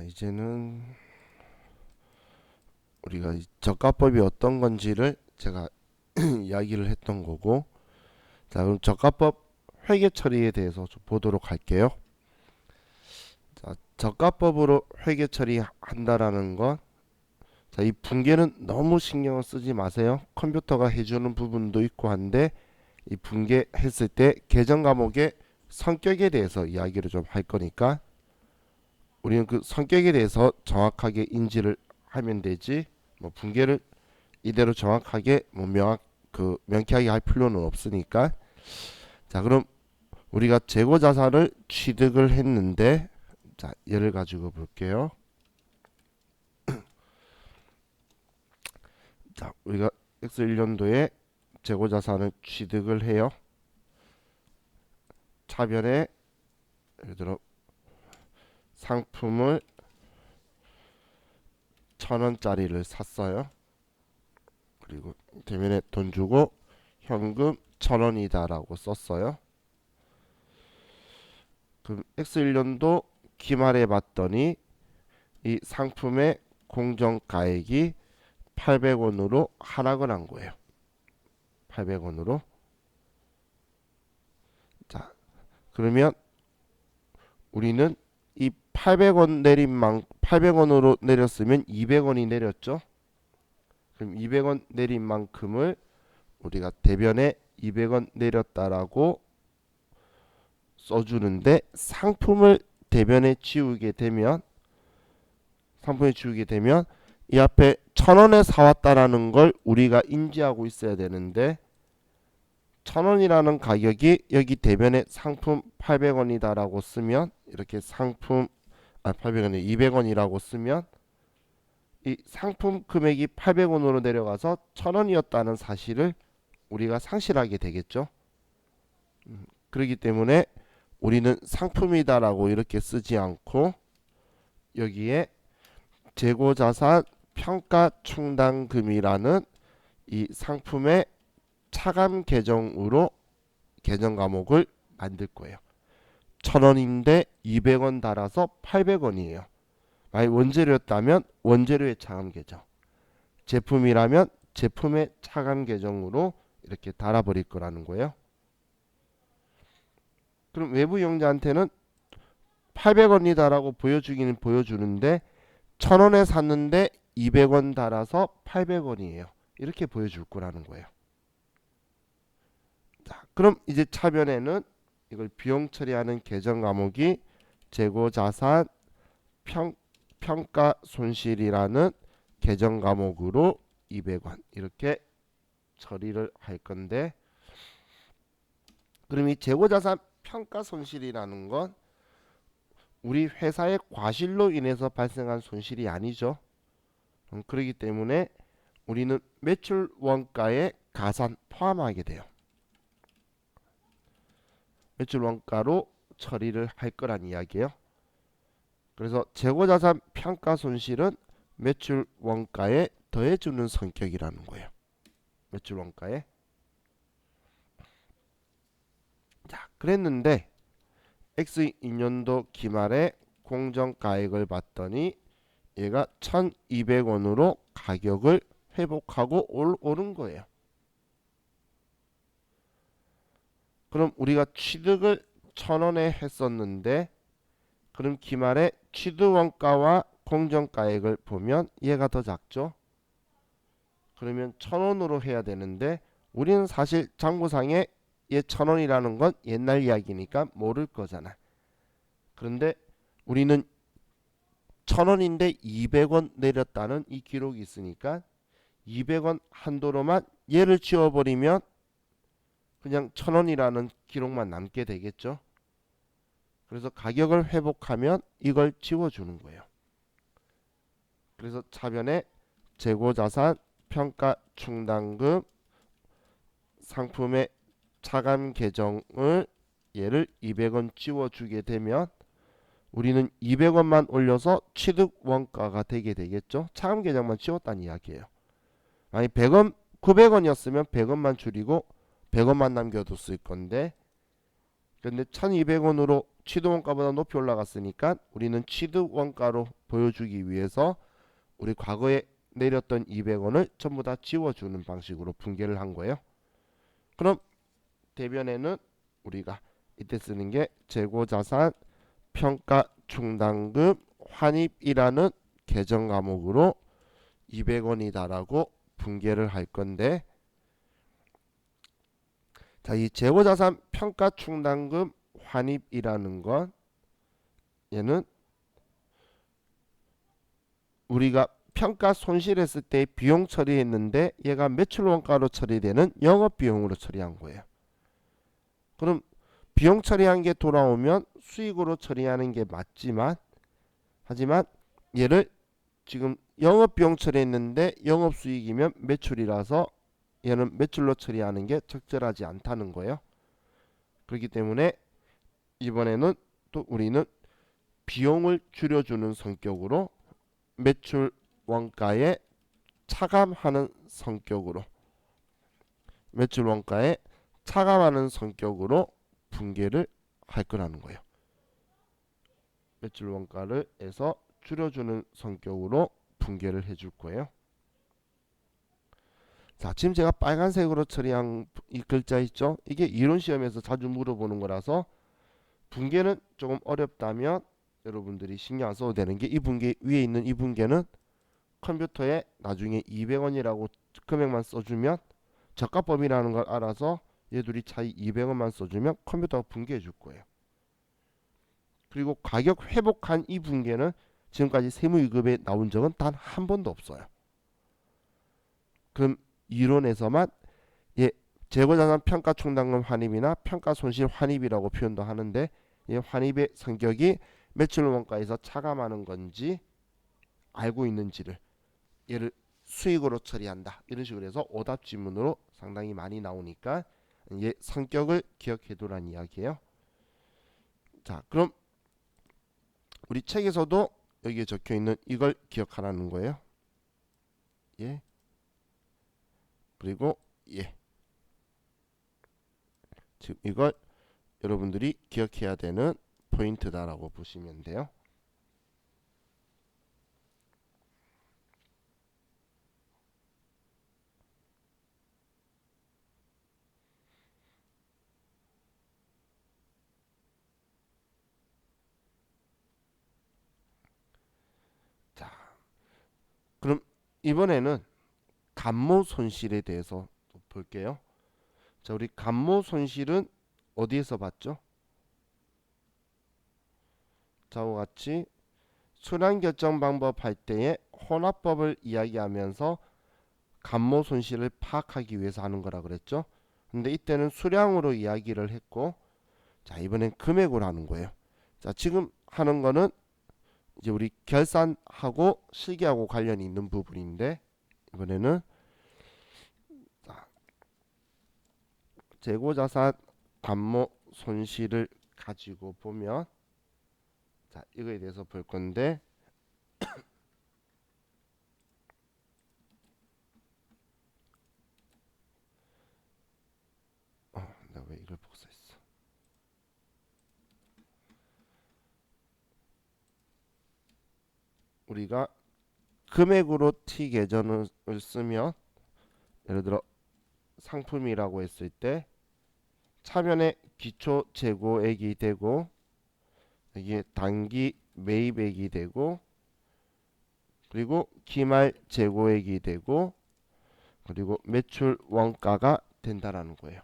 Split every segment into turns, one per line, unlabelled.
이제는 우리가 이 저가법이 어떤 건지를 제가 이야기를 했던 거고, 자, 그럼 저가법 회계 처리에 대해서 좀 보도록 할게요. 자, 저가법으로 회계 처리한다라는 건, 자, 이 분계는 너무 신경을 쓰지 마세요. 컴퓨터가 해주는 부분도 있고 한데, 이 분계했을 때 계정 과목의 성격에 대해서 이야기를 좀 할 거니까, 우리는 그 성격에 대해서 정확하게 인지를 하면 되지, 뭐 분계를 이대로 정확하게 뭐 명쾌하게 할 필요는 없으니까. 자, 그럼 우리가 재고 자산을 취득을 했는데, 자, 예를 가지고 볼게요. 자, 우리가 X1년도에 재고 자산을 취득을 해요. 차변에 예를 들어 상품을 1,000원짜리를 샀어요. 그리고 대면에 돈 주고 현금 1,000원이다라고 썼어요. 그럼 X1년도 기말에 봤더니 이 상품의 공정가액이 800원으로 하락을 한 거예요. 800원으로. 자, 그러면 우리는 이 800원으로 내렸으면 200원이 내렸죠. 그럼 200원 내린 만큼을 우리가 대변에 200원 내렸다라고 써주는데, 대변에 지우게 되면 이 앞에 1,000원에 사왔다라는 걸 우리가 인지하고 있어야 되는데, 1,000원이라는 가격이 여기 대변에 상품 800원이다라고 쓰면, 이렇게 800원이 200원이라고 쓰면 이 상품 금액이 800원으로 내려가서 1,000원이었다는 사실을 우리가 상실하게 되겠죠. 그렇기 때문에 우리는 상품이다라고 이렇게 쓰지 않고 여기에 재고자산 평가충당금이라는 이 상품의 차감 계정으로 계정 과목을 만들 거예요. 1,000원인데 200원 달아서 800원이에요. 만약 원재료였다면 원재료의 차감 계정, 제품이라면 제품의 차감 계정으로 이렇게 달아버릴 거라는 거예요. 그럼 외부 용자한테는 800원이다라고 보여주기는 보여주는데 1,000원에 샀는데 200원 달아서 800원이에요. 이렇게 보여줄 거라는 거예요. 자, 그럼 이제 차변에는 이걸 비용 처리하는 계정 과목이 재고자산 평가 손실이라는 계정 과목으로 200원 이렇게 처리를 할 건데, 그럼 이 재고자산 평가 손실이라는 건 우리 회사의 과실로 인해서 발생한 손실이 아니죠. 그렇기 때문에 우리는 매출 원가에 가산 포함하게 돼요. 매출 원가로 처리를 할 거란 이야기예요. 그래서 재고자산 평가 손실은 매출 원가에 더해주는 성격이라는 거예요. 매출 원가에. 자, 그랬는데 X2년도 기말에 공정가액을 봤더니 얘가 1,200원으로 가격을 회복하고 오른 거예요. 그럼 우리가 취득을 1,000원에 했었는데, 그럼 기말에 취득원가와 공정가액을 보면 얘가 더 작죠. 그러면 1,000원으로 해야 되는데, 우리는 사실 장부상에 얘 1,000원이라는 건 옛날 이야기니까 모를 거잖아. 그런데 우리는 1,000원인데 200원 내렸다는 이 기록이 있으니까 200원 한도로만 얘를 지워버리면 그냥 1,000원이라는 기록만 남게 되겠죠. 그래서 가격을 회복하면 이걸 지워주는 거예요. 그래서 차변에 재고자산 평가충당금 상품의 차감 계정을 얘를 200원 지워주게 되면 우리는 200원만 올려서 취득 원가가 되게 되겠죠. 차감 계정만 지웠다는 이야기예요. 만약 100원, 900원이었으면 100원만 줄이고 100원만 남겨뒀을 건데, 근데 1,200원으로 취득원가보다 높이 올라갔으니까 우리는 취득원가로 보여주기 위해서 우리 과거에 내렸던 200원을 전부 다 지워주는 방식으로 분개를 한 거예요. 그럼 대변에는 우리가 이때 쓰는 게 재고자산 평가충당금 환입이라는 계정 과목으로 200원이다라고 분개를 할 건데, 자, 이 재고자산 평가충당금 환입이라는 건 얘는 우리가 평가 손실했을 때 비용 처리했는데 얘가 매출 원가로 처리되는 영업비용으로 처리한 거예요. 그럼 비용 처리한 게 돌아오면 수익으로 처리하는 게 맞지만, 하지만 얘를 지금 영업비용 처리했는데 영업수익이면 매출이라서 얘는 매출로 처리하는 게 적절하지 않다는 거예요. 그렇기 때문에 이번에는 또 우리는 비용을 줄여주는 성격으로 매출 원가에 차감하는 성격으로 매출 원가에 차감하는 성격으로 분개를 할 거라는 거예요. 매출 원가를 해서 줄여주는 성격으로 분개를 해줄 거예요. 자, 지금 제가 빨간색으로 처리한 이 글자 있죠? 이게 이론 시험에서 자주 물어보는 거라서 분개는 조금 어렵다면 여러분들이 신경 안 써도 되는 게, 이 분개 위에 있는 이 분개는 컴퓨터에 나중에 200원이라고 금액만 써주면, 저가법이라는 걸 알아서 얘 둘이 차이 200원만 써주면 컴퓨터가 분개해 줄 거예요. 그리고 가격 회복한 이 분개는 지금까지 세무위급에 나온 적은 단 한 번도 없어요. 그럼 이론에서만 재고자산 평가충당금 환입이나 평가손실 환입이라고 표현도 하는데, 이 환입의 성격이 매출 원가에서 차감하는 건지 알고 있는지를, 얘를 수익으로 처리한다 이런 식으로 해서 오답 지문으로 상당히 많이 나오니까 얘 성격을 기억해 두란 이야기예요. 자, 그럼 우리 책에서도 여기에 적혀 있는 이걸 기억하라는 거예요. 예. 그리고 예. 지금 이걸 여러분들이 기억해야 되는 포인트다라고 보시면 돼요. 자, 그럼 이번에는 감모 손실에 대해서 볼게요. 자, 우리 감모 손실은 어디에서 봤죠? 자와 같이 순환 결정 방법 할 때에 혼합법을 이야기하면서 감모 손실을 파악하기 위해서 하는 거라 그랬죠. 근데 이때는 수량으로 이야기를 했고, 자, 이번엔 금액으로 하는 거예요. 자, 지금 하는 거는 이제 우리 결산하고 실기하고 관련이 있는 부분인데, 이번에는 자, 재고자산 감모 손실을 가지고 보면, 자, 이거에 대해서 볼 건데, 내가 왜 이걸 복사했어? 우리가 금액으로 T 계전을 쓰면, 예를 들어 상품이라고 했을 때 차변에 기초 재고액이 되고, 여기에 단기 매입액이 되고, 그리고 기말 재고액이 되고, 그리고 매출 원가가 된다라는 거예요.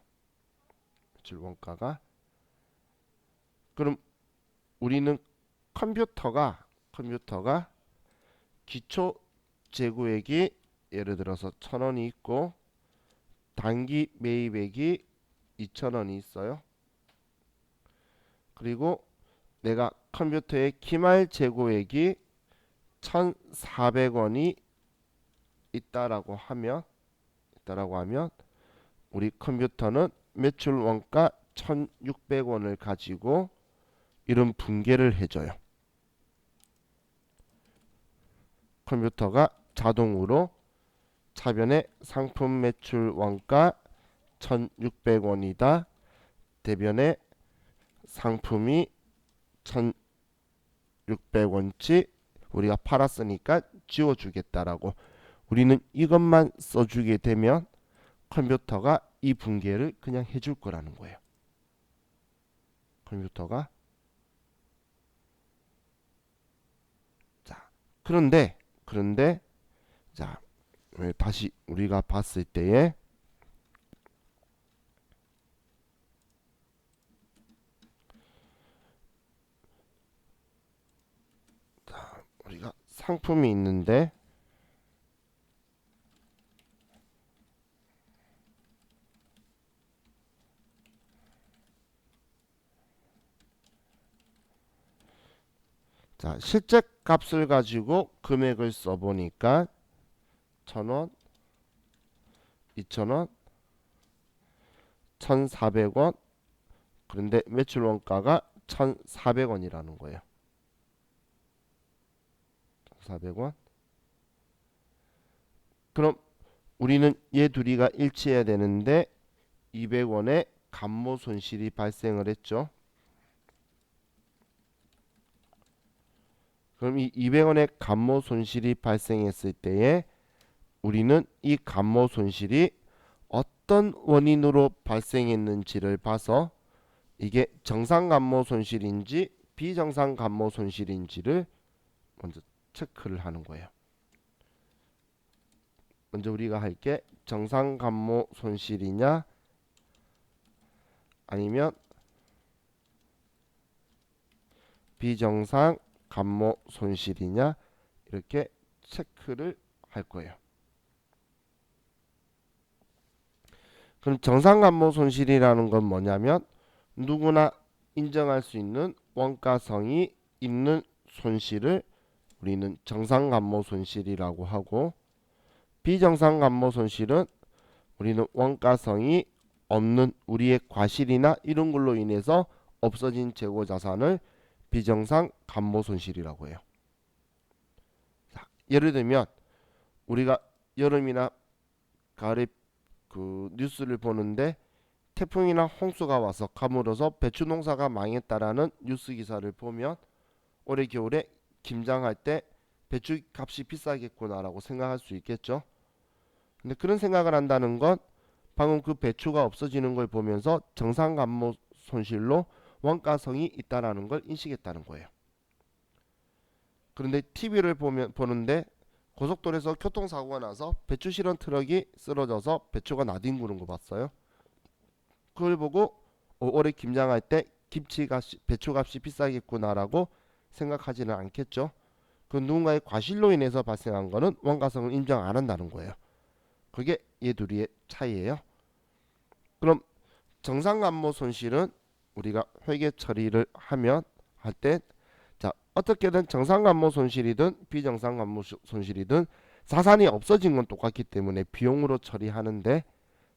매출 원가가. 그럼 우리는 컴퓨터가 기초 재고액이 예를 들어서 1,000원이 있고 단기 매입액이 2,000원이 있어요. 그리고 내가 컴퓨터에 기말 재고액이 1,400원이 있다라고 하면 우리 컴퓨터는 매출 원가 1,600원을 가지고 이런 분개를 해줘요. 컴퓨터가 자동으로 차변에 상품 매출 원가 1,600원이다. 대변에 상품이 1600원치 우리가 팔았으니까 지워주겠다라고 우리는 이것만 써주게 되면 컴퓨터가 이 분계를 그냥 해줄 거라는 거예요. 컴퓨터가. 자, 그런데 자, 다시 우리가 봤을 때에 자, 우리가 상품이 있는데 자, 실제 값을 가지고 금액을 써보니까 1,000원, 2,000원, 1,400원. 그런데 매출 원가가 1,400원이라는 거예요. 1,400원. 그럼 우리는 얘 둘이가 일치해야 되는데 200원의 감모 손실이 발생을 했죠. 그럼 이 200원의 감모 손실이 발생했을 때에 우리는 이 감모 손실이 어떤 원인으로 발생했는지를 봐서 이게 정상 감모 손실인지 비정상 감모 손실인지를 먼저 체크를 하는 거예요. 먼저 우리가 할 게 정상 감모 손실이냐 아니면 비정상 감모 손실이냐 이렇게 체크를 할 거예요. 그럼 정상 감모 손실이라는 건 뭐냐면 누구나 인정할 수 있는 원가성이 있는 손실을 우리는 정상 감모 손실이라고 하고, 비정상 감모 손실은 우리는 원가성이 없는 우리의 과실이나 이런 걸로 인해서 없어진 재고 자산을 비정상 감모 손실이라고 해요. 자, 예를 들면 우리가 여름이나 가을에 그 뉴스를 보는데 태풍이나 홍수가 와서 가물어서 배추 농사가 망했다라는 뉴스 기사를 보면 올해 겨울에 김장할 때 배추 값이 비싸겠구나라고 생각할 수 있겠죠. 근데 그런 생각을 한다는 건 방금 그 배추가 없어지는 걸 보면서 정상 감모 손실로 원가성이 있다라는 걸 인식했다는 거예요. 그런데 TV를 보는데 고속도로에서 교통사고가 나서 배추 실은 트럭이 쓰러져서 배추가 나뒹구는 거 봤어요. 그걸 보고 올해 김장할 때 배추값이 비싸겠구나라고 생각하지는 않겠죠. 그 누군가의 과실로 인해서 발생한 거는 원가성을 인정 안 한다는 거예요. 그게 얘 둘이의 차이예요. 그럼 정상 감모 손실은 우리가 회계 처리를 하면 할 때 자, 어떻게든 정상 감모 손실이든 비정상 감모 손실이든 자산이 없어진 건 똑같기 때문에 비용으로 처리하는데,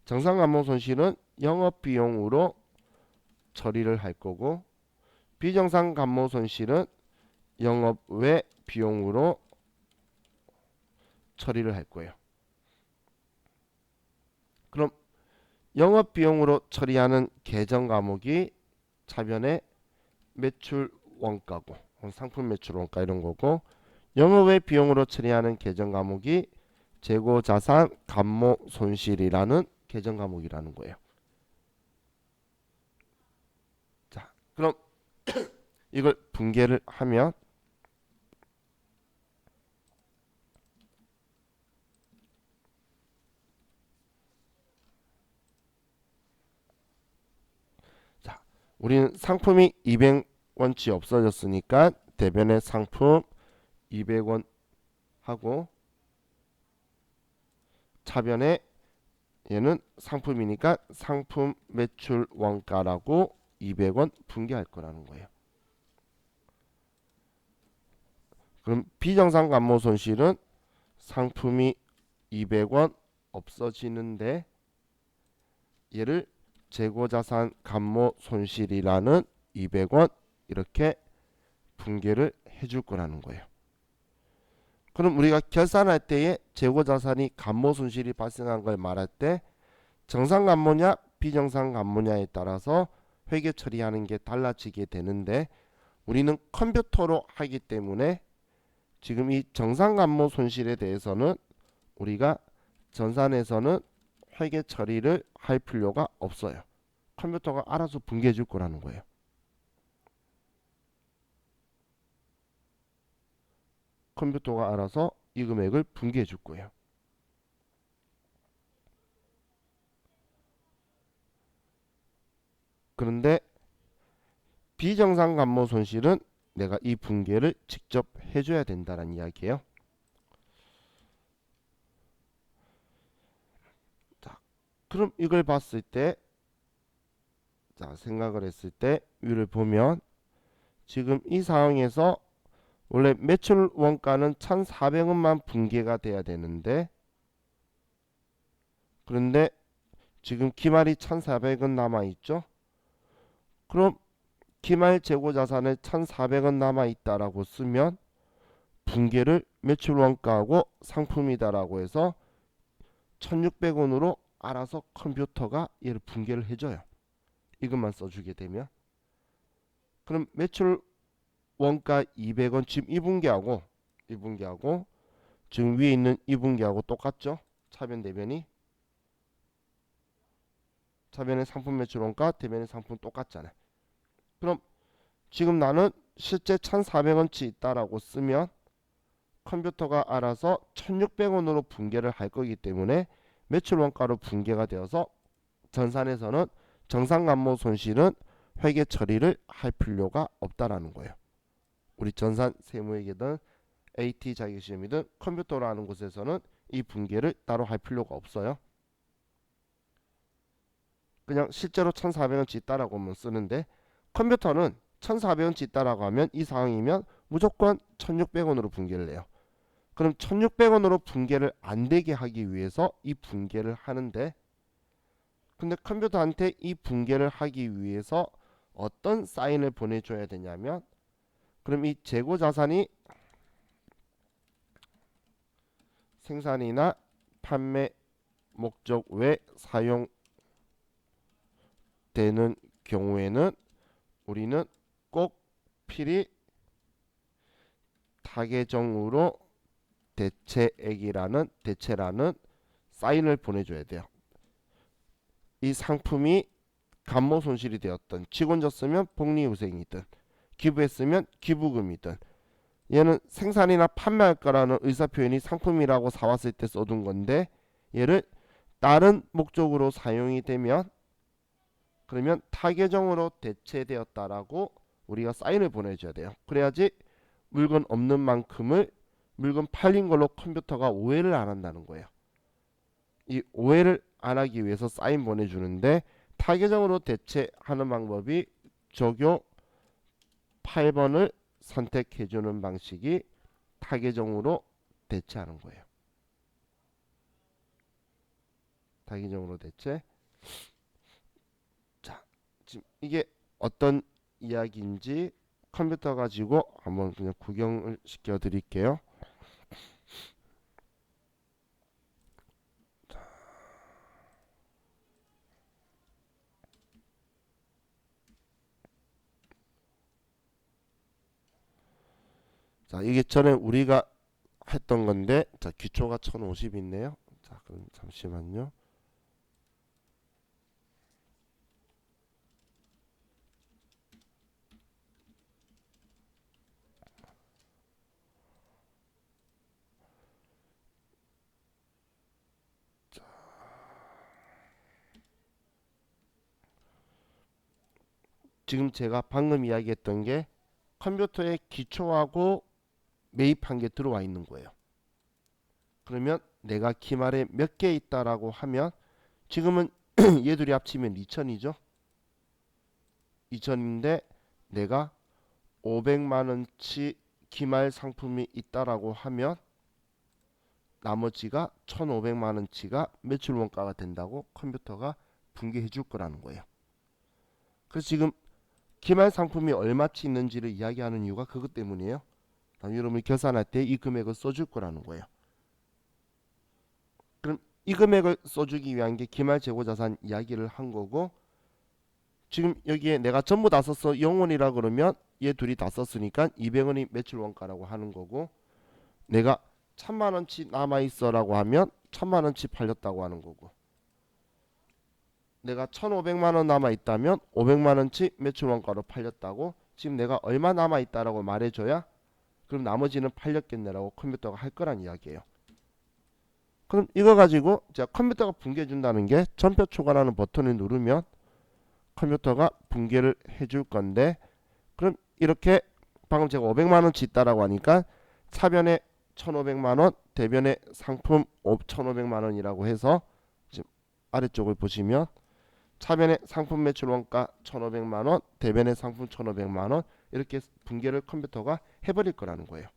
정상 감모 손실은 영업 비용으로 처리를 할 거고 비정상 감모 손실은 영업 외 비용으로 처리를 할 거예요. 그럼 영업 비용으로 처리하는 계정 과목이 차변의 매출 원가고 상품 매출 원가 이런 거고, 영업 외 비용으로 처리하는 계정 과목이 재고 자산 감모 손실이라는 계정 과목이라는 거예요. 자, 그럼 이걸 분계를 하면 자, 우리는 상품이 200원치 없어졌으니까 대변의 상품 200원 하고 차변에 얘는 상품이니까 상품 매출 원가라고 200원 분계할 거라는 거예요. 그럼 비정상 감모 손실은 상품이 200원 없어지는데 얘를 재고자산 감모 손실이라는 200원 이렇게 분계를 해줄 거라는 거예요. 그럼 우리가 결산할 때에 재고자산이 감모 손실이 발생한 걸 말할 때 정상 감모냐 비정상 감모냐에 따라서 회계 처리하는 게 달라지게 되는데, 우리는 컴퓨터로 하기 때문에 지금 이 정상간모 손실에 대해서는 우리가 전산에서는 회계 처리를 할 필요가 없어요. 컴퓨터가 알아서 분개해 줄 거라는 거예요. 컴퓨터가 알아서 이 금액을 분개해 줄 거예요. 그런데 비정상 간모 손실은 내가 이 분개를 직접 해줘야 된다는 이야기예요. 자, 그럼 이걸 봤을 때, 자, 생각을 했을 때 위를 보면 지금 이 상황에서 원래 매출 원가는 1,400원만 분개가 돼야 되는데, 그런데 지금 기말이 1,400원 남아 있죠. 그럼 기말 재고 자산에 1,400원 남아 있다라고 쓰면 분개를 매출 원가하고 상품이다라고 해서 1,600원으로 알아서 컴퓨터가 얘를 분개를 해줘요. 이것만 써주게 되면. 그럼 매출 원가 200원 지금 2분기하고 지금 위에 있는 2분기하고 똑같죠? 차변 대변이. 차변의 상품 매출 원가, 대변의 상품 똑같잖아요. 그럼 지금 나는 실제 1,400원치 있다라고 쓰면 컴퓨터가 알아서 1,600원으로 분개를 할 거기 때문에 매출 원가로 분개가 되어서 전산에서는 정상간모 손실은 회계 처리를 할 필요가 없다라는 거예요. 우리 전산 세무회계든 AT 자격시험이든 컴퓨터로 하는 곳에서는 이 분개를 따로 할 필요가 없어요. 그냥 실제로 1,400원치 있다라고만 쓰는데 컴퓨터는 1,400원치 있다라고 하면 이 상황이면 무조건 1,600원으로 분개를 해요. 그럼 1,600원으로 분개를 안 되게 하기 위해서 이 분개를 하는데, 근데 컴퓨터한테 이 분개를 하기 위해서 어떤 사인을 보내줘야 되냐면, 그럼 이 재고 자산이 생산이나 판매 목적 외 사용되는 경우에는 우리는 꼭 필히 타계정으로 대체라는 사인을 보내줘야 돼요. 이 상품이 간모 손실이 되었던, 직원 줬으면 복리후생이든 기부했으면 기부금이든, 얘는 생산이나 판매할 거라는 의사표현이 상품이라고 사왔을 때 써둔 건데 얘를 다른 목적으로 사용이 되면 그러면 타계정으로 대체되었다라고 우리가 사인을 보내줘야 돼요. 그래야지 물건 없는 만큼을 물건 팔린 걸로 컴퓨터가 오해를 안 한다는 거예요. 이 오해를 안 하기 위해서 사인 보내주는데 타계정으로 대체하는 방법이 적용 8번을 선택해주는 방식이 타계정으로 대체하는 거예요. 타계정으로 대체. 자, 지금 이게 어떤 이야기인지 컴퓨터 가지고 한번 그냥 구경을 시켜 드릴게요. 자, 이게 전에 우리가 했던 건데, 자, 기초가 1050 있네요. 자, 그럼 잠시만요. 지금 제가 방금 이야기했던 게 컴퓨터에 기초하고 매입한 게 들어와 있는 거예요. 그러면 내가 기말에 몇 개 있다라고 하면 지금은 얘들이 합치면 2000이죠. 2000인데 내가 500만원치 기말 상품이 있다라고 하면 나머지가 1500만원치가 매출 원가가 된다고 컴퓨터가 분개해 줄 거라는 거예요. 그래서 지금 기말 상품이 얼마치 있는지를 이야기하는 이유가 그것 때문이에요. 여러분이 계산할 때 이 금액을 써줄 거라는 거예요. 그럼 이 금액을 써주기 위한 게 기말 재고자산 이야기를 한 거고, 지금 여기에 내가 전부 다 써서 0원이라 그러면 얘 둘이 다 썼으니까 200원이 매출 원가라고 하는 거고, 내가 1000만원치 남아있어 라고 하면 1000만원치 팔렸다고 하는 거고, 내가 1500만원 남아있다면 500만원치 매출 원가로 팔렸다고, 지금 내가 얼마 남아있다라고 말해줘야 그럼 나머지는 팔렸겠네라고 컴퓨터가 할 거란 이야기예요. 그럼 이거 가지고 제가 컴퓨터가 붕괴해 준다는 게 전표 초과라는 버튼을 누르면 컴퓨터가 붕괴를 해줄 건데, 그럼 이렇게 방금 제가 500만원치 있다라고 하니까 차변에 1500만원, 대변에 상품 1500만원이라고 해서 지금 아래쪽을 보시면 차변에 상품 매출 원가 1500만원, 대변에 상품 1500만원, 이렇게 붕괴를 컴퓨터가 해버릴 거라는 거예요.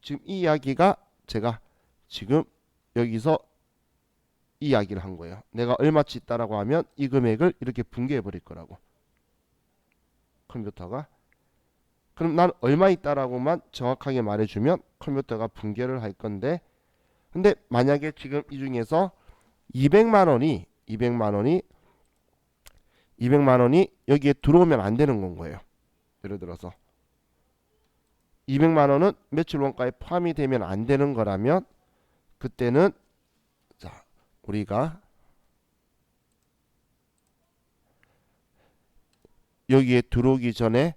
지금 이 이야기가 제가 지금 여기서 이 이야기를 한 거예요. 내가 얼마치 있다라고 하면 이 금액을 이렇게 붕괴해 버릴 거라고 컴퓨터가. 그럼 난 얼마 있다라고만 정확하게 말해주면 컴퓨터가 붕괴를 할 건데, 근데 만약에 지금 이 중에서 200만원이 여기에 들어오면 안 되는 건 거예요. 예를 들어서 200만원은 매출 원가에 포함이 되면 안 되는 거라면, 그때는 자, 우리가 여기에 들어오기 전에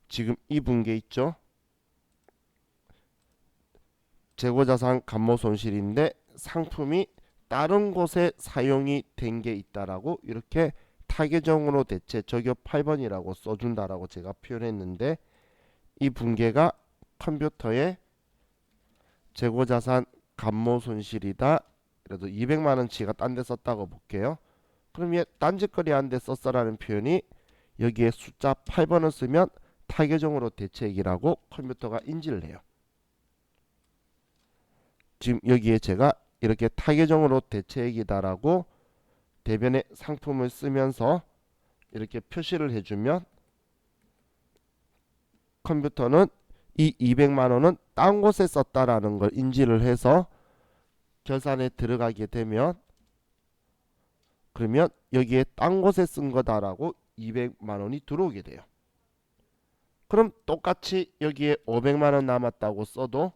지금 이 붕괴 있죠? 재고자산 감모손실인데 상품이 다른 곳에 사용이 된 게 있다라고 이렇게 타겟정으로 대체 저격 8번이라고 써준다라고 제가 표현했는데, 이 붕괴가 컴퓨터에 재고자산 감모손실이다, 그래도 200만원치가 딴 데 썼다고 볼게요. 그럼 얘 딴짓거리 한 데 썼어라는 표현이 여기에 숫자 8번을 쓰면 타겟정으로 대체액이라고 컴퓨터가 인지를 해요. 지금 여기에 제가 이렇게 타겟정으로 대체액이다라고 대변에 상품을 쓰면서 이렇게 표시를 해주면 컴퓨터는 이 200만원은 딴 곳에 썼다라는 걸 인지를 해서 결산에 들어가게 되면, 그러면 여기에 딴 곳에 쓴 거다라고 200만원이 들어오게 돼요. 그럼 똑같이 여기에 500만원 남았다고 써도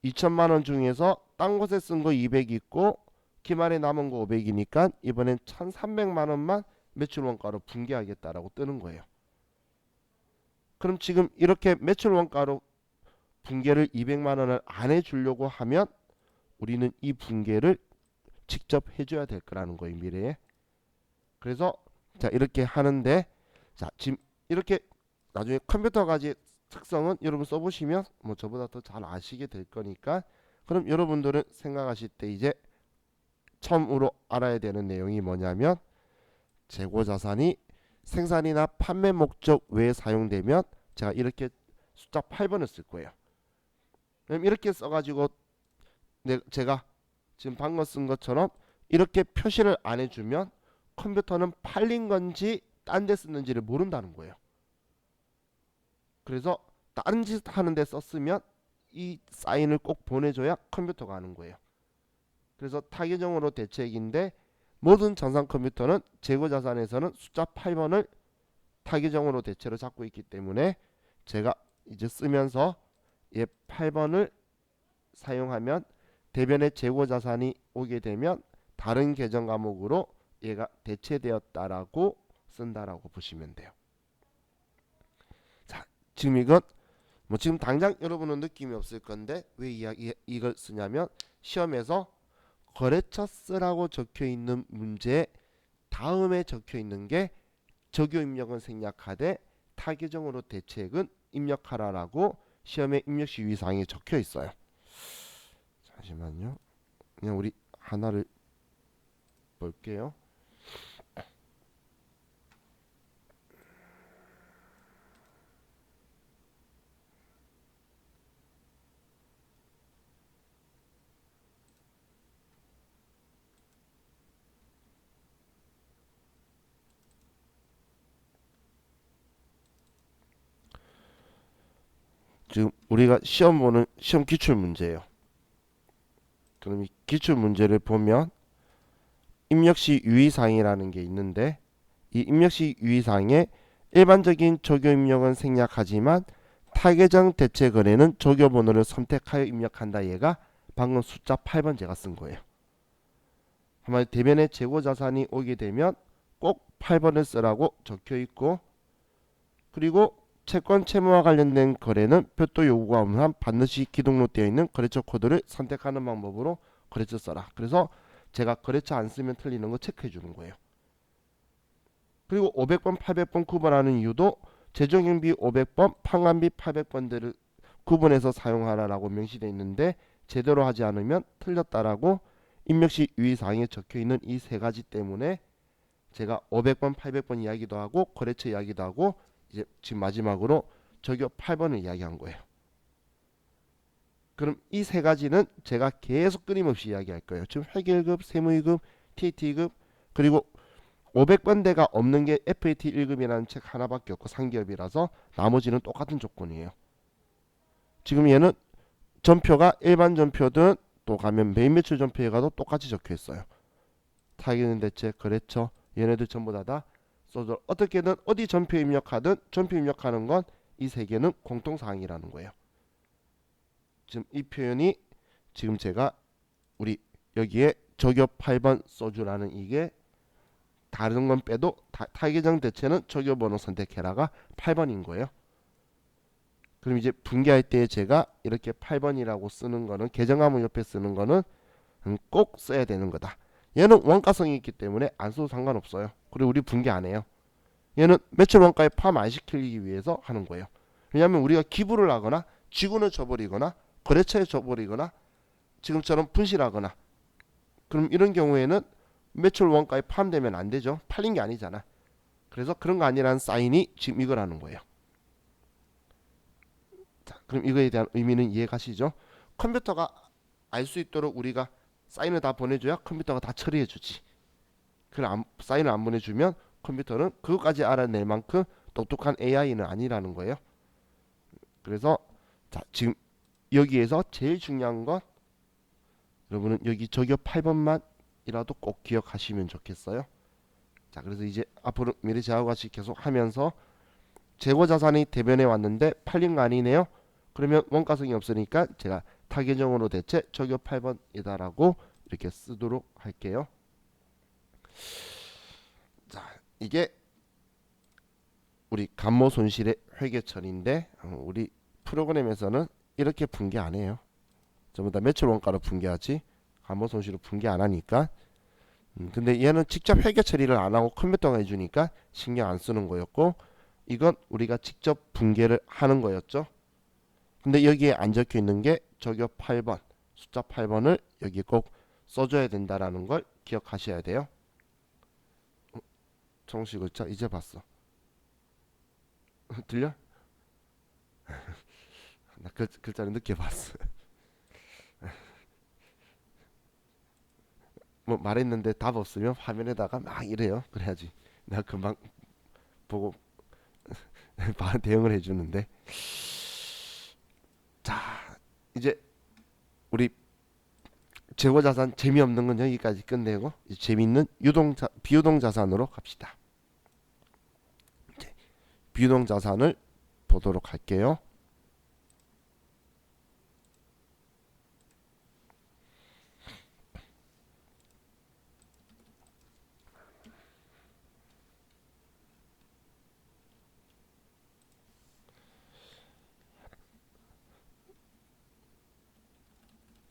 2000만원 중에서 딴 곳에 쓴 거 200 있고 기말에 남은 거 500이니까 이번엔 1300만원만 매출 원가로 붕괴하겠다라고 뜨는 거예요. 그럼 지금 이렇게 매출 원가로 붕괴를 200만원을 안 해주려고 하면 우리는 이 붕괴를 직접 해줘야 될 거라는 거예요, 미래에. 그래서 자, 이렇게 하는데, 자, 지금 이렇게 나중에 컴퓨터 가지 특성은 여러분 써보시면 뭐 저보다 더 잘 아시게 될 거니까, 그럼 여러분들은 생각하실 때 이제 처음으로 알아야 되는 내용이 뭐냐면, 재고자산이 생산이나 판매 목적 외에 사용되면 제가 이렇게 숫자 8번을 쓸 거예요. 그럼 이렇게 써가지고 제가 지금 방금 쓴 것처럼 이렇게 표시를 안 해주면 컴퓨터는 팔린 건지 딴 데 쓰는지를 모른다는 거예요. 그래서 다른 짓 하는데 썼으면 이 사인을 꼭 보내줘야 컴퓨터가 하는 거예요. 그래서 타겟정으로 대체액인데, 모든 전산 컴퓨터는 재고자산에서는 숫자 8번을 타겟정으로 대체로 잡고 있기 때문에 제가 이제 쓰면서 얘 8번을 사용하면 대변에 재고자산이 오게 되면 다른 계정 과목으로 얘가 대체되었다라고 쓴다라고 보시면 돼요. 자, 지금 이건 뭐 지금 당장 여러분은 느낌이 없을 건데 왜 이걸 쓰냐면, 시험에서 거래처 쓰라고 적혀 있는 문제 다음에 적혀 있는 게 적요 입력은 생략하되 타겟정으로 대체액은 입력하라라고 시험에 입력시 유의사항에 적혀 있어요. 잠시만요. 그냥 우리 하나를 볼게요. 지금 우리가 시험 보는 시험 기출 문제예요. 그럼 이 기출 문제를 보면 입력시 유의사항이라는 게 있는데, 이 입력시 유의사항에 일반적인 조교 입력은 생략하지만 타계정 대체 거래는 조교 번호를 선택하여 입력한다. 얘가 방금 숫자 8번 제가 쓴 거예요. 한마디로 대변에 재고 자산이 오게 되면 꼭 8번을 쓰라고 적혀 있고, 그리고 채권 채무와 관련된 거래는 별도 요구가 없는 한 반드시 기록되어 있는 거래처 코드를 선택하는 방법으로 거래처 써라. 그래서 제가 거래처 안 쓰면 틀리는 거 체크해 주는 거예요. 그리고 500번, 800번 구분하는 이유도 재정행비 500번, 판관비 800번들을 구분해서 사용하라라고 명시되어 있는데 제대로 하지 않으면 틀렸다라고 입력시 유의사항에 적혀있는 이 세 가지 때문에 제가 500번, 800번 이야기도 하고 거래처 이야기도 하고 이제 지금 마지막으로 저기요 8번을 이야기한 거예요. 그럼 이 세 가지는 제가 계속 끊임없이 이야기할 거예요. 지금 회계급, 세무이급, TAT급, 그리고 500번대가 없는 게 FAT 1급이라는 책 하나밖에 없고 상기업이라서 나머지는 똑같은 조건이에요. 지금 얘는 전표가 일반 전표든 또 가면 매일 매출 전표에 가도 똑같이 적혀 있어요. 타겟은 대체, 거래처, 얘네들 전부 다 써서 어떻게든 어디 전표 입력하든 전표 입력하는 건 이 세 개는 공통사항이라는 거예요. 지금 이 표현이 지금 제가 우리 여기에 저격 8번 써주라는 이게 다른 건 빼도 타계정 대체는 저격번호 선택해라가 8번인 거예요. 그럼 이제 분개할 때 제가 이렇게 8번이라고 쓰는 거는 계정화물 옆에 쓰는 거는 꼭 써야 되는 거다. 얘는 원가성이 있기 때문에 안 써도 상관없어요. 그리고 우리 분개 안 해요. 얘는 매출 원가에 포함 안 시키기 위해서 하는 거예요. 왜냐하면 우리가 기부를 하거나 직원을 줘버리거나 거래처에 줘버리거나 지금처럼 분실하거나 그럼 이런 경우에는 매출 원가에 포함되면 안 되죠. 팔린 게 아니잖아. 그래서 그런 거 아니라는 사인이 지금 이거라는 거예요. 자, 그럼 이거에 대한 의미는 이해가시죠? 컴퓨터가 알 수 있도록 우리가 사인을 다 보내줘야 컴퓨터가 다 처리해주지. 그럼 사인을 안 보내주면 컴퓨터는 그것까지 알아낼 만큼 똑똑한 AI는 아니라는 거예요. 그래서 자, 지금 여기에서 제일 중요한 건 여러분은 여기 저격 8번만이라도 꼭 기억하시면 좋겠어요. 자, 그래서 이제 앞으로 미래지하고 같이 계속 하면서 재고자산이 대변에 왔는데 팔린 거 아니네요. 그러면 원가성이 없으니까 제가 타계정으로 대체 저격 8번이다라고 이렇게 쓰도록 할게요. 자, 이게 우리 감모 손실의 회계처리인데 우리 프로그램에서는 이렇게 분개 안 해요. 전부 다 매출 원가로 분개하지 감모 손실을 분개 안 하니까. 근데 얘는 직접 회계 처리를 안 하고 컴퓨터가 해주니까 신경 안 쓰는 거였고, 이건 우리가 직접 분개를 하는 거였죠. 근데 여기에 안 적혀 있는 게 저격 8번, 숫자 8번을 여기 꼭 써줘야 된다라는 걸 기억하셔야 돼요. 정식 글자 이제 봤어. 들려? 나 글자를 늦게 봤어. 뭐 말했는데 답 없으면 화면에다가 막 이래요. 그래야지 내가 금방 보고 대응을 해주는데. 자, 이제 우리 재고자산 재미없는 건 여기까지 끝내고 이제 재미있는 비유동자산으로 갑시다. 이제 비유동자산을 보도록 할게요.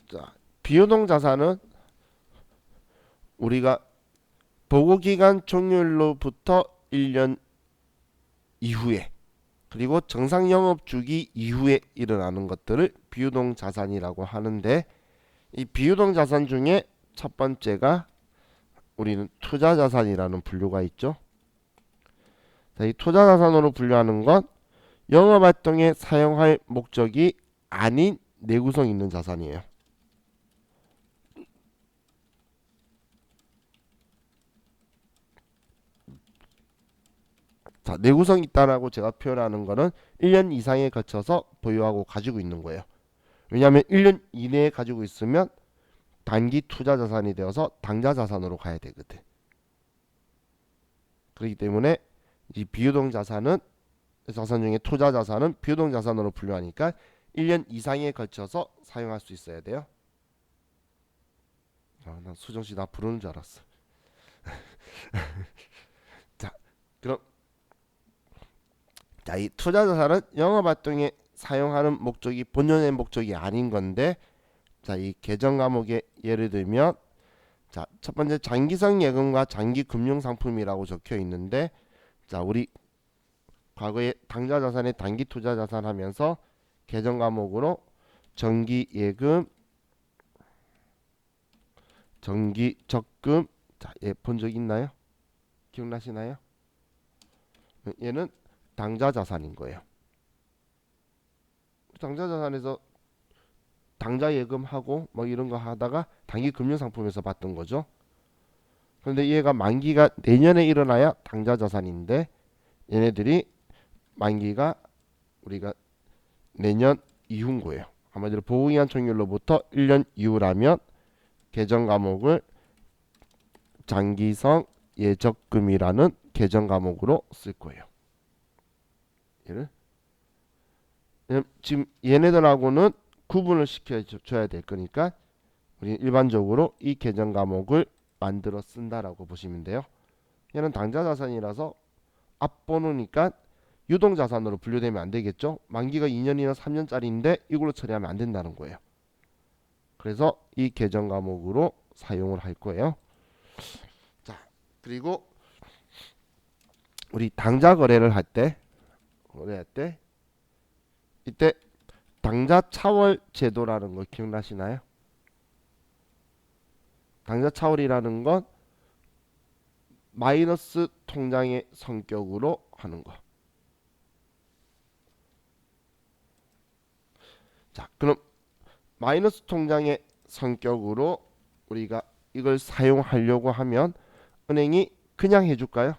자, 비유동자산은 우리가 보고기간 종료일로부터 1년 이후에 그리고 정상 영업 주기 이후에 일어나는 것들을 비유동 자산이라고 하는데, 이 비유동 자산 중에 첫 번째가 우리는 투자 자산이라는 분류가 있죠. 자, 이 투자 자산으로 분류하는 건 영업 활동에 사용할 목적이 아닌 내구성 있는 자산이에요. 자, 내구성 있다라고 제가 표현하는 거는 1년 이상에 거쳐서 보유하고 가지고 있는 거예요. 왜냐하면 1년 이내에 가지고 있으면 단기 투자 자산이 되어서 당좌 자산으로 가야 되거든. 그렇기 때문에 이 비유동 자산은 자산 중에 투자 자산은 비유동 자산으로 분류하니까 1년 이상에 걸쳐서 사용할 수 있어야 돼요. 난 수정 씨 나 부르는 줄 알았어. 자, 그럼 이 투자 자산은 영업 활동에 사용하는 목적이 본연의 목적이 아닌 건데, 이 계정 과목에 예를 들면 첫 번째 장기성 예금과 장기 금융 상품이라고 적혀 있는데, 우리 과거에 당좌 자산에 단기 투자 자산 하면서 계정 과목으로 정기 예금, 정기 적금 본 적 있나요? 기억나시나요? 얘는 당좌 자산인 거예요. 당좌 자산에서 당좌 예금하고 뭐 이런 거 하다가 단기 금융 상품에서 받던 거죠. 그런데 얘가 만기가 내년에 일어나야 당좌 자산인데, 얘네들이 만기가 우리가 내년 이후인 거예요. 한마디로 보호기한 총률로부터 1년 이후라면 계정 과목을 장기성 예적금이라는 계정 과목으로 쓸 거예요. 얘를 지금 얘네들하고는 구분을 시켜줘야 될 거니까 우리 일반적으로 이 계정 과목을 만들어 쓴다라고 보시면 돼요. 얘는 당좌 자산이라서 앞번호니까 유동자산으로 분류되면 안 되겠죠. 만기가 2년이나 3년짜리인데 이걸로 처리하면 안 된다는 거예요. 그래서 이 계정 과목으로 사용을 할 거예요. 그리고 우리 당좌 거래를 할 때 이때 당좌 차월 제도라는 거 기억나시나요? 당좌 차월이라는 건 마이너스 통장의 성격으로 하는 거. 그럼 마이너스 통장의 성격으로 우리가 이걸 사용하려고 하면 은행이 그냥 해줄까요?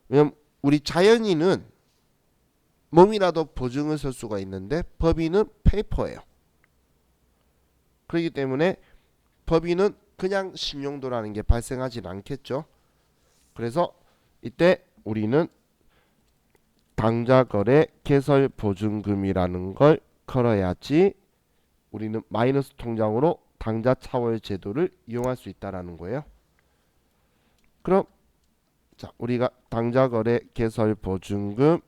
왜냐면 우리 자연인은 몸이라도 보증을 설 수가 있는데 법인은 페이퍼예요. 그렇기 때문에 법인은 그냥 신용도라는 게 발생하진 않겠죠. 그래서 이때 우리는 당좌거래 개설보증금이라는 걸 걸어야지 우리는 마이너스 통장으로 당좌 차월 제도를 이용할 수 있다라는 거예요. 그럼 우리가 당좌거래 개설보증금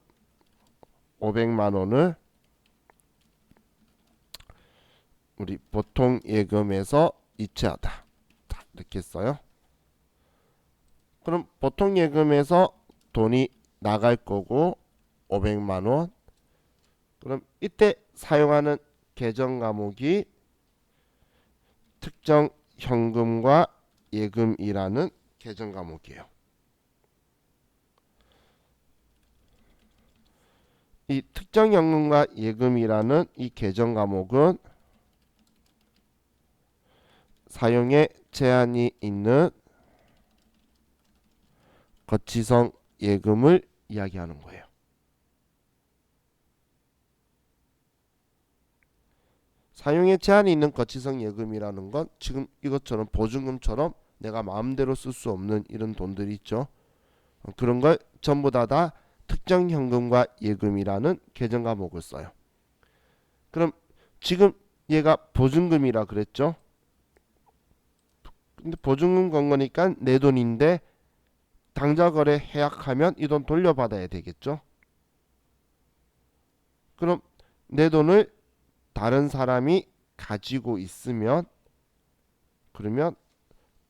500만 원을 우리 보통 예금에서 이체하다 이렇게 써요. 그럼 보통 예금에서 돈이 나갈 거고 500만 원. 그럼 이때 사용하는 계정 과목이 특정 현금과 예금이라는 계정 과목이에요. 이 특정 현금과 예금이라는 이 계정 과목은 사용에 제한이 있는 거치성 예금을 이야기하는 거예요. 사용에 제한이 있는 거치성 예금이라는 건 지금 이것처럼 보증금처럼 내가 마음대로 쓸 수 없는 이런 돈들이 있죠. 그런 걸 전부 다 특정 현금과 예금이라는 계정 과목을 써요. 그럼 지금 얘가 보증금이라 그랬죠. 근데 보증금 건 거니까 내 돈인데 당좌거래 해약하면 이 돈 돌려받아야 되겠죠. 그럼 내 돈을 다른 사람이 가지고 있으면 그러면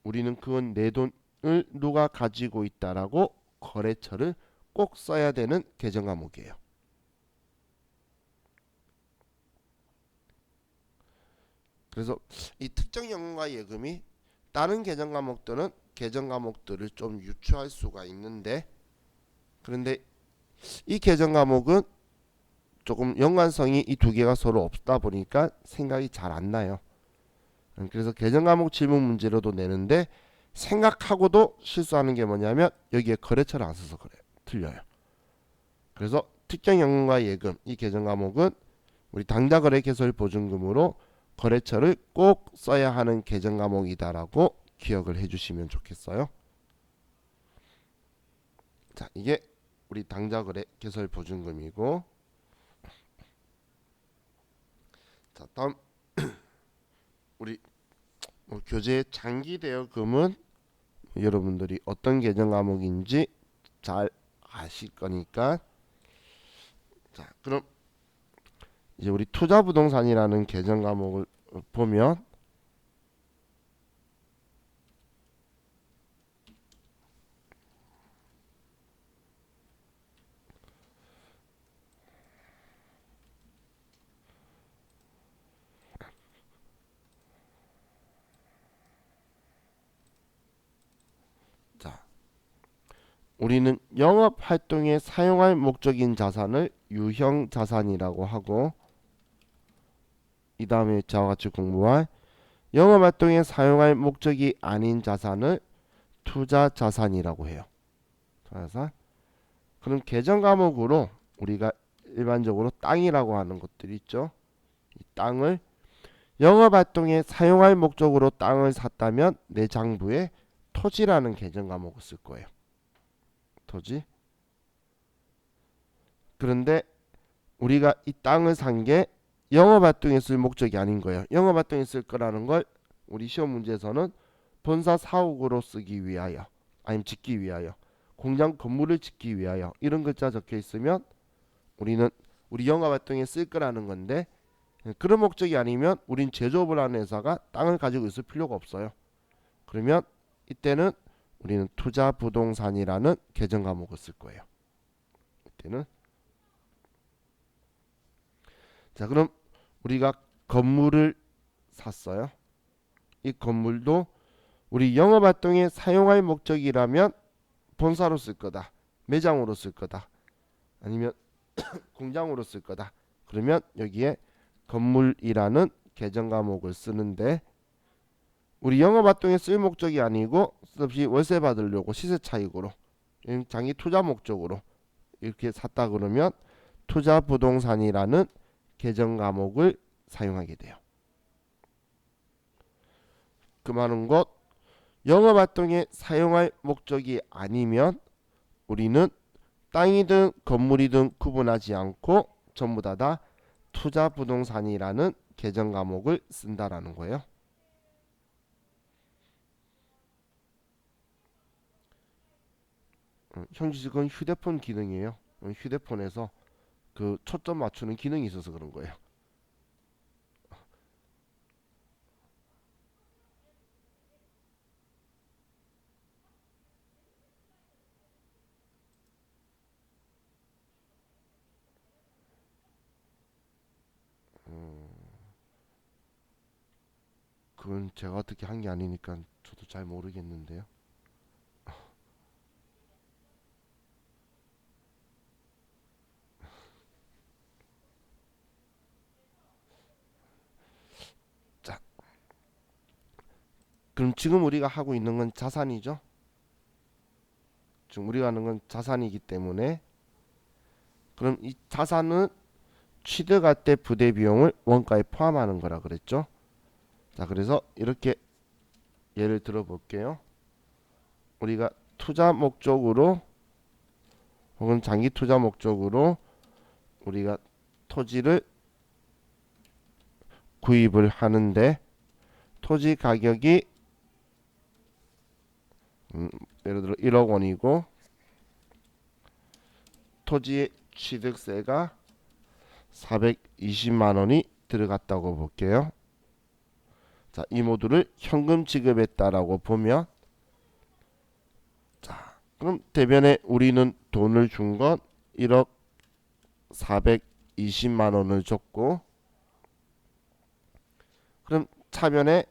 우리는 그건 내 돈을 누가 가지고 있다라고 거래처를 꼭 써야 되는 계정 과목이에요. 그래서 이 특정 현금과 예금이 다른 계정 과목들은 계정 과목들을 좀 유추할 수가 있는데, 그런데 이 계정 과목은 조금 연관성이 이 두 개가 서로 없다 보니까 생각이 잘 안 나요. 그래서 계정 과목 질문 문제로도 내는데 생각하고도 실수하는 게 뭐냐면 여기에 거래처를 안 써서 그래요. 틀려요. 그래서 특정 현금과 예금 이 계정 과목은 우리 당좌거래 개설 보증금으로 거래처를 꼭 써야 하는 계정 과목이다라고 기억을 해주시면 좋겠어요. 자, 이게 우리 당좌거래 개설 보증금이고, 자, 다음 우리 교재 장기 대여금은 여러분들이 어떤 계정 과목인지 잘 아실 거니까, 자, 그럼 이제 우리 투자부동산이라는 계정 과목을 보면, 자, 우리는 영업 활동에 사용할 목적인 자산을 유형 자산이라고 하고, 이 다음에 저와 같이 공부할 영업 활동에 사용할 목적이 아닌 자산을 투자 자산이라고 해요. 자산. 그럼 계정 과목으로 우리가 일반적으로 땅이라고 하는 것들이 있죠. 이 땅을 영업 활동에 사용할 목적으로 땅을 샀다면 내 장부에 토지라는 계정 과목을 쓸 거예요. 토지. 그런데 우리가 이 땅을 산 게 영업 활동에 쓸 목적이 아닌 거예요. 영업 활동에 쓸 거라는 걸 우리 시험 문제에서는 본사 사옥으로 쓰기 위하여, 아니면 짓기 위하여, 공장 건물을 짓기 위하여 이런 글자 적혀 있으면 우리는 우리 영업 활동에 쓸 거라는 건데, 그런 목적이 아니면 우린 제조업을 하는 회사가 땅을 가지고 있을 필요가 없어요. 그러면 이때는 우리는 투자 부동산이라는 계정 과목을 쓸 거예요. 이때는. 자, 그럼 우리가 건물을 샀어요. 이 건물도 우리 영업 활동에 사용할 목적이라면 본사로 쓸 거다, 매장으로 쓸 거다, 아니면 공장으로 쓸 거다. 그러면 여기에 건물이라는 계정 과목을 쓰는데, 우리 영업 활동에 쓸 목적이 아니고 없이 월세 받으려고 시세 차익으로 장기 투자 목적으로 이렇게 샀다 그러면 투자 부동산이라는 계정 과목을 사용하게 돼요. 그 말은 곧 영업 활동에 사용할 목적이 아니면 우리는 땅이든 건물이든 구분하지 않고 전부 다 투자 부동산이라는 계정 과목을 쓴다라는 거예요. 형식은 휴대폰 기능이에요. 휴대폰에서 그 초점 맞추는 기능이 있어서 그런 거예요. 그건 제가 어떻게 한 게 아니니까 저도 잘 모르겠는데요. 자, 그럼 지금 우리가 하고 있는 건 자산이죠. 지금 우리가 하는 건 자산이기 때문에, 그럼 이 자산은 취득할 때 부대 비용을 원가에 포함하는 거라 그랬죠. 자, 그래서 이렇게 예를 들어 볼게요. 우리가 투자 목적으로 혹은 장기 투자 목적으로 우리가 토지를 구입을 하는데, 토지 가격이 예를 들어 1억 원이고 토지의 취득세가 420만 원이 들어갔다고 볼게요. 자, 이 모두를 현금 지급했다라고 보면, 자, 그럼 대변에 우리는 돈을 준 건 1억 420만 원을 줬고, 그럼 차변에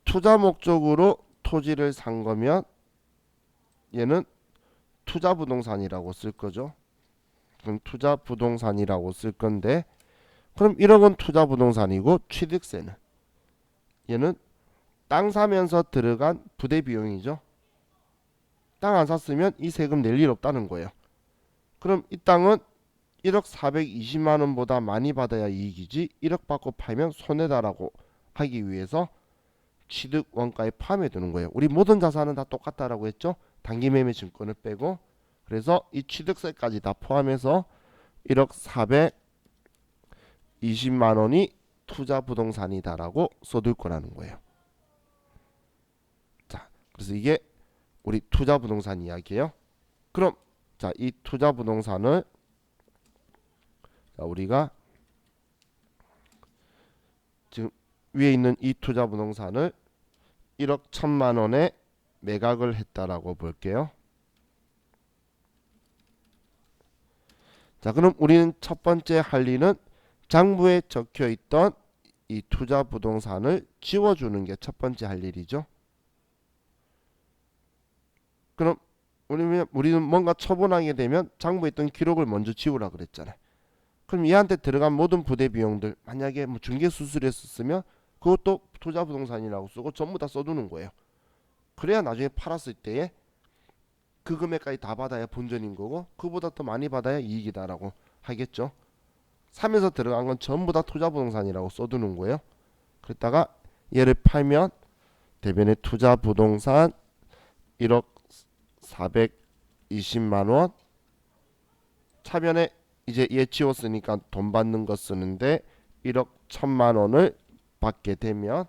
투자 목적으로 토지를 산 거면 얘는 투자 부동산이라고 쓸 거죠. 그럼 투자 부동산이라고 쓸 건데, 그럼 1억 원 투자 부동산이고 취득세는 얘는 땅 사면서 들어간 부대 비용이죠. 땅 안 샀으면 이 세금 낼 일 없다는 거예요. 그럼 이 땅은 1억 420만 원보다 많이 받아야 이익이지 1억 받고 팔면 손해다라고 하기 위해서 취득 원가에 포함해 두는 거예요. 우리 모든 자산은 다 똑같다라고 했죠. 단기 매매 증권을 빼고. 그래서 이 취득세까지 다 포함해서 1억 420만 원이 투자 부동산이다라고 써둘 거라는 거예요. 자, 그래서 이게 우리 투자 부동산 이야기예요. 그럼 자, 이 투자 부동산을 자, 우리가 지금 위에 있는 이 투자 부동산을 1억 1천만 원에 매각을 했다라고 볼게요. 자, 그럼 우리는 첫 번째 할 일은 장부에 적혀 있던 이 투자 부동산을 지워주는 게 첫 번째 할 일이죠. 그럼 우리는 뭔가 처분하게 되면 장부에 있던 기록을 먼저 지우라 그랬잖아요. 그럼 얘한테 들어간 모든 부대 비용들, 만약에 뭐 중개 수수료였으면 그것도 투자 부동산이라고 쓰고 전부 다 써두는 거예요. 그래야 나중에 팔았을 때에 그 금액까지 다 받아야 본전인 거고, 그보다 더 많이 받아야 이익이다라고 하겠죠. 사면서 들어간 건 전부 다 투자 부동산이라고 써두는 거예요. 그랬다가 얘를 팔면 대변에 투자 부동산 1억 420만 원, 차변에 이제 얘 지웠으니까 돈 받는 거 쓰는데 1억 1천만 원을 받게 되면,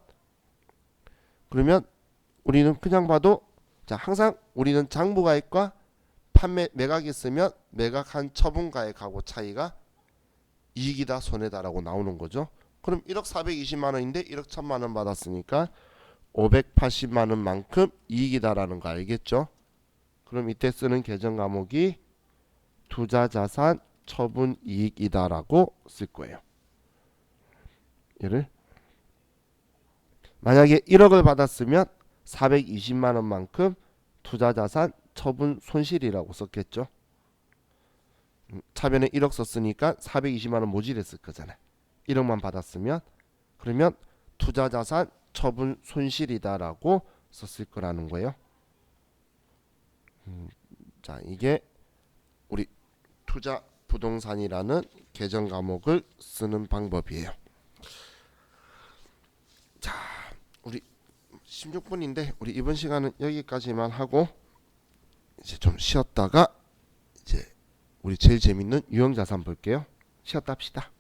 그러면 우리는 그냥 봐도 자, 항상 우리는 장부가액과 매각이 있으면 매각한 처분가액하고 차이가 이익이다 손해다라고 나오는 거죠. 그럼 1억 420만 원인데 1억 1천만 원 받았으니까 580만 원만큼 이익이다라는 거 알겠죠? 그럼 이때 쓰는 계정 과목이 투자자산 처분이익이다라고 쓸 거예요. 얘를 만약에 1억을 받았으면 420만 원만큼 투자자산 처분 손실이라고 썼겠죠. 차변에 1억 썼으니까 420만 원 모질했을 거잖아요. 1억만 받았으면. 그러면 투자자산 처분 손실이다라고 썼을 거라는 거예요. 자, 이게 우리 투자 부동산이라는 계정 과목을 쓰는 방법이에요. 자, 우리 16분인데 우리 이번 시간은 여기까지만 하고 이제 좀 쉬었다가 이제 우리 제일 재밌는 유형자산 볼게요. 쉬었다 합시다.